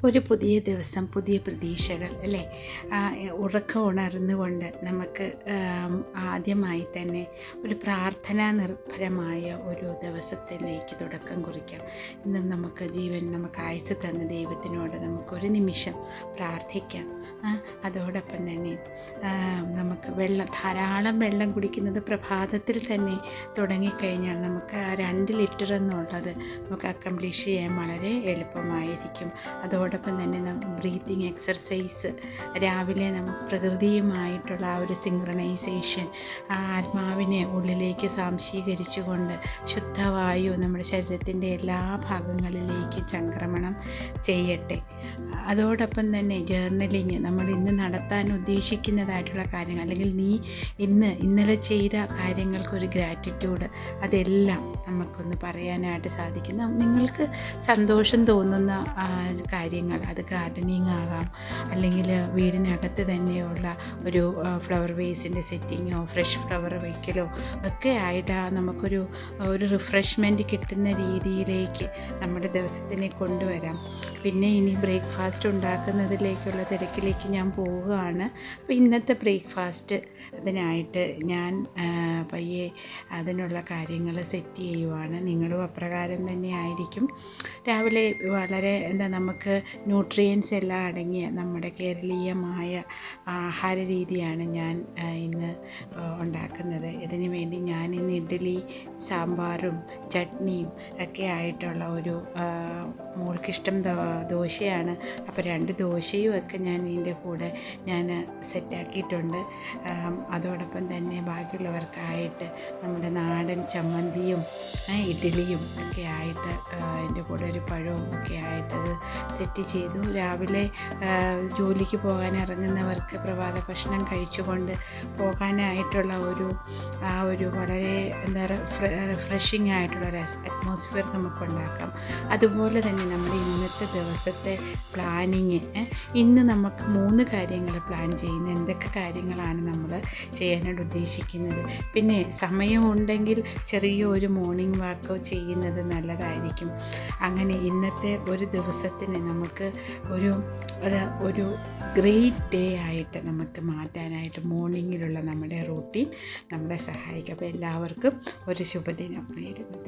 ഒരു പുതിയ ദിവസം, പുതിയ പ്രതീക്ഷകൾ അല്ലേ? ഉറക്കം ഉണർന്നുകൊണ്ട് നമുക്ക് ആദ്യമായി തന്നെ ഒരു പ്രാർത്ഥനാ നിർഭരമായ ഒരു ദിവസത്തിലേക്ക് തുടക്കം കുറിക്കാം. ഇന്ന് നമുക്ക് അയച്ചു തന്ന ദൈവത്തിനോട് നമുക്കൊരു നിമിഷം പ്രാർത്ഥിക്കാം. അതോടൊപ്പം തന്നെ നമുക്ക് ധാരാളം വെള്ളം കുടിക്കുന്നത് പ്രഭാതത്തിൽ തന്നെ തുടങ്ങിക്കഴിഞ്ഞാൽ നമുക്ക് 2 ലിറ്റർ എന്നുള്ളത് നമുക്ക് അക്കംപ്ലിഷ് ചെയ്യാൻ വളരെ എളുപ്പമായിരിക്കും. അതോടൊപ്പം തന്നെ ബ്രീത്തിങ് എക്സർസൈസ്, രാവിലെ നമുക്ക് പ്രകൃതിയുമായിട്ടുള്ള ആ ഒരു സിങ്ക്രണൈസേഷൻ, ആത്മാവിനെ ഉള്ളിലേക്ക് സ്വാംശീകരിച്ചുകൊണ്ട് ശുദ്ധവായു നമ്മുടെ ശരീരത്തിൻ്റെ എല്ലാ ഭാഗങ്ങളിലേക്കും ചംക്രമണം ചെയ്യട്ടെ. അതോടൊപ്പം തന്നെ ജേർണലിങ്, നമ്മൾ ഇന്ന് നടത്താൻ ഉദ്ദേശിക്കുന്നതായിട്ടുള്ള കാര്യങ്ങൾ, അല്ലെങ്കിൽ ഇന്നലെ ചെയ്ത കാര്യങ്ങൾക്കൊരു ഗ്രാറ്റിറ്റ്യൂഡ്, അതെല്ലാം നമുക്കൊന്ന് പറയാനായിട്ട് സാധിക്കും. നിങ്ങൾക്ക് സന്തോഷം തോന്നുന്ന കാര്യങ്ങൾ, അത് ഗാർഡനിങ് ആകാം, അല്ലെങ്കിൽ വീടിനകത്ത് തന്നെയുള്ള ഒരു ഫ്ലവർ വേസിൻ്റെ സെറ്റിങ്ങോ ഫ്രഷ് ഫ്ലവർ വയ്ക്കലോ ഒക്കെ ആയിട്ട് നമുക്കൊരു റിഫ്രഷ്മെൻറ്റ് കിട്ടുന്ന രീതിയിലേക്ക് നമ്മുടെ ദിവസത്തിനെ കൊണ്ടുവരാം. പിന്നെ ഇനി ബ്രേക്ക്ഫാസ്റ്റ് ഉണ്ടാക്കുന്നതിലേക്കുള്ള തിരക്കിലേക്ക് ഞാൻ പോവുകയാണ്. അപ്പോൾ ഇന്നത്തെ ബ്രേക്ക്ഫാസ്റ്റ് അതിനായിട്ട് ഞാൻ പയ്യെ അതിനുള്ള കാര്യങ്ങൾ സെറ്റ് ചെയ്യുവാണ്. നിങ്ങളും അപ്രകാരം തന്നെ ആയിരിക്കും. രാവിലെ വളരെ നമുക്ക് ന്യൂട്രിയൻസ് എല്ലാം അടങ്ങിയ നമ്മുടെ കേരളീയമായ ആഹാര രീതിയാണ് ഞാൻ ഇന്ന് ഉണ്ടാക്കുന്നത്. ഇതിനു വേണ്ടി ഞാൻ ഇന്ന് ഇഡ്ഡലി, സാമ്പാറും ചട്നിയും ഒക്കെ ആയിട്ടുള്ള ഒരു മോൾക്കിഷ്ടം ദോശയാണ്. അപ്പോൾ 2 ദോശയും ഒക്കെ ഞാൻ ഇതിൻ്റെ കൂടെ സെറ്റാക്കിയിട്ടുണ്ട്. അതോടൊപ്പം തന്നെ ബാക്കിയുള്ളവർക്കായിട്ട് നമ്മുടെ നാടൻ ചമ്മന്തിയും ഇഡ്ഡലിയും ഒക്കെ ആയിട്ട് അതിൻ്റെ കൂടെ ഒരു പഴവും ഒക്കെ ആയിട്ട് അത് സെറ്റ് ചെയ്തു. രാവിലെ ജോലിക്ക് പോകാൻ ഇറങ്ങുന്നവർക്ക് പ്രഭാത ഭക്ഷണം കഴിച്ചുകൊണ്ട് പോകാനായിട്ടുള്ള ഒരു വളരെ റിഫ്രഷിംഗ് ആയിട്ടുള്ള ഒരു അറ്റ്മോസ്ഫിയർ നമുക്കുണ്ടാക്കാം. അതുപോലെ തന്നെ നമ്മുടെ ഇന്നത്തെ ദിവസത്തെ പ്ലാനിങ്, ഇന്ന് നമുക്ക് 3 കാര്യങ്ങൾ പ്ലാൻ ചെയ്യുന്നു. എന്തൊക്കെ കാര്യങ്ങളാണ് നമ്മൾ ചെയ്യാനായിട്ട് ഉദ്ദേശിക്കുന്നത്? പിന്നെ സമയമുണ്ടെങ്കിൽ ചെറിയൊരു മോർണിംഗ് വാക്കോ ചെയ്യുന്നത് നല്ലതായിരിക്കും. അങ്ങനെ ഇന്നത്തെ ഒരു ദിവസത്തിന് നമുക്ക് ഒരു ഗ്രേറ്റ് ഡേ ആയിട്ട് നമുക്ക് മാറ്റാനായിട്ട് മോർണിംഗിലുള്ള നമ്മുടെ റൂട്ടീൻ നമ്മളെ സഹായിക്കും. അപ്പോൾ എല്ലാവർക്കും ഒരു ശുഭദിനം നേരുന്നു.